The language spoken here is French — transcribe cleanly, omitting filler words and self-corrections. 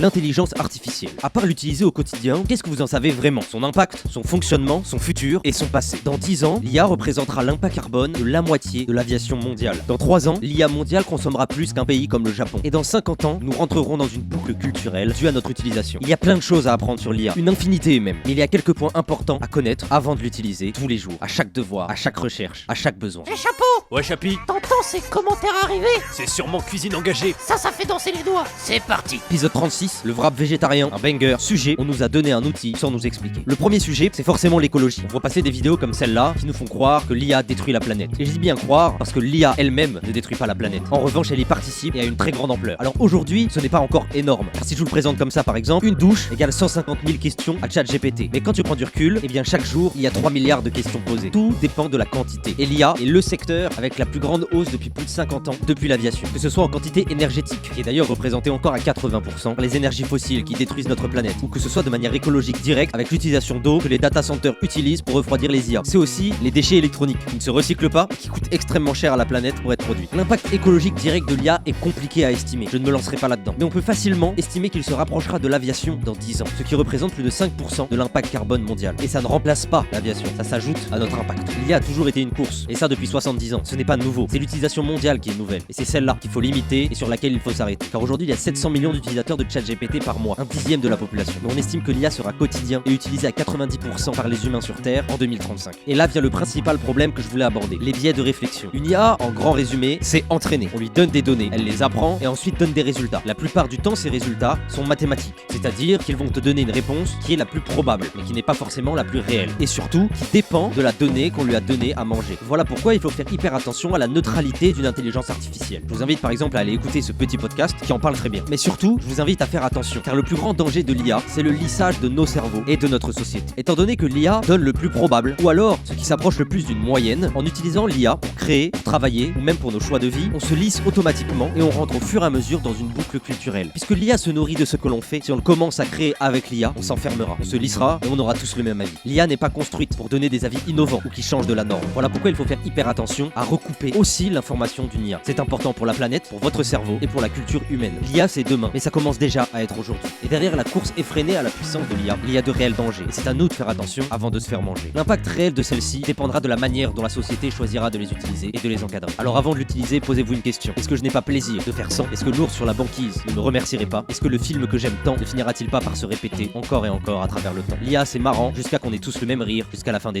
l'intelligence artificielle. À part l'utiliser au quotidien, qu'est-ce que vous en savez vraiment? Son impact, son fonctionnement, son futur et son passé. Dans 10 ans, l'IA représentera l'impact carbone de la moitié de l'aviation mondiale. Dans 3 ans, l'IA mondiale consommera plus qu'un pays comme le Japon. Et dans 50 ans, nous rentrerons dans une boucle culturelle due à notre utilisation. Il y a plein de choses à apprendre sur l'IA, une infinité même. Mais il y a quelques points importants à connaître avant de l'utiliser tous les jours, à chaque devoir, à chaque recherche, à chaque besoin. J'ai chapeau! Ouais, Chapi, T'entends ces commentaires arriver? c'est sûrement cuisine engagée. Ça fait danser les doigts. C'est parti. Épisode 36, le wrap végétarien, un banger. Sujet, on nous a donné un outil sans nous expliquer. Le premier sujet, c'est forcément l'écologie. On voit passer des vidéos comme celle-là qui nous font croire que l'IA détruit la planète. Et je dis bien croire parce que l'IA elle-même ne détruit pas la planète. En revanche, elle y participe et à une très grande ampleur. Alors aujourd'hui, ce n'est pas encore énorme. Car si je vous le présente comme ça par exemple, une douche égale 150 000 questions à ChatGPT. Mais quand tu prends du recul, eh bien chaque jour, il y a 3 milliards de questions posées. Tout dépend de la quantité. Et l'IA est le secteur avec la plus grande hausse depuis plus de 50 ans depuis l'aviation. Que ce soit en quantité énergétique, qui est d'ailleurs représentée encore à 80% par les énergies fossiles qui détruisent notre planète, ou que ce soit de manière écologique directe avec l'utilisation d'eau que les data centers utilisent pour refroidir les IA. C'est aussi les déchets électroniques qui ne se recyclent pas et qui coûtent extrêmement cher à la planète pour être produits. L'impact écologique direct de l'IA est compliqué à estimer, je ne me lancerai pas là-dedans. Mais on peut facilement estimer qu'il se rapprochera de l'aviation dans 10 ans, ce qui représente plus de 5% de l'impact carbone mondial. Et ça ne remplace pas l'aviation, ça s'ajoute à notre impact. L'IA a toujours été une course, et ça depuis 70 ans. Ce n'est pas nouveau, c'est l'utilisation mondiale qui est nouvelle. Et c'est celle-là qu'il faut limiter et sur laquelle il faut s'arrêter. Car aujourd'hui, il y a 700 millions d'utilisateurs de ChatGPT par mois, un dixième de la population. Mais on estime que l'IA sera quotidien et utilisé à 90% par les humains sur Terre en 2035. Et là vient le principal problème que je voulais aborder, les biais de réflexion. Une IA, en grand résumé, c'est entraîner. On lui donne des données, elle les apprend et ensuite donne des résultats. La plupart du temps, ces résultats sont mathématiques, c'est-à-dire qu'ils vont te donner une réponse qui est la plus probable, mais qui n'est pas forcément la plus réelle. Et surtout, qui dépend de la donnée qu'on lui a donnée à manger. Voilà pourquoi il faut faire hyper attention à la neutralité d'une intelligence artificielle. Je vous invite par exemple à aller écouter ce petit podcast qui en parle très bien. Mais surtout, je vous invite à faire attention, car le plus grand danger de l'IA, c'est le lissage de nos cerveaux et de notre société. Étant donné que l'IA donne le plus probable, ou alors ce qui s'approche le plus d'une moyenne, en utilisant l'IA pour créer, pour travailler, ou même pour nos choix de vie, on se lisse automatiquement et on rentre au fur et à mesure dans une boucle culturelle. Puisque l'IA se nourrit de ce que l'on fait, si on commence à créer avec l'IA, on s'enfermera, on se lissera et on aura tous le même avis. L'IA n'est pas construite pour donner des avis innovants ou qui changent de la norme. Voilà pourquoi il faut faire hyper attention à recouper aussi l'information d'une IA. C'est important pour la planète, pour votre cerveau et pour la culture humaine. L'IA c'est demain, mais ça commence déjà à être aujourd'hui. Et derrière la course effrénée à la puissance de l'IA, il y a de réels dangers. Et c'est à nous de faire attention avant de se faire manger. L'impact réel de celle-ci dépendra de la manière dont la société choisira de les utiliser et de les encadrer. Alors avant de l'utiliser, posez-vous une question. Est-ce que je n'ai pas plaisir de faire sans? Est-ce que l'ours sur la banquise ne me remercierait pas? Est-ce que le film que j'aime tant ne finira-t-il pas par se répéter encore et encore à travers le temps? L'IA c'est marrant jusqu'à qu'on ait tous le même rire jusqu'à la fin des temps.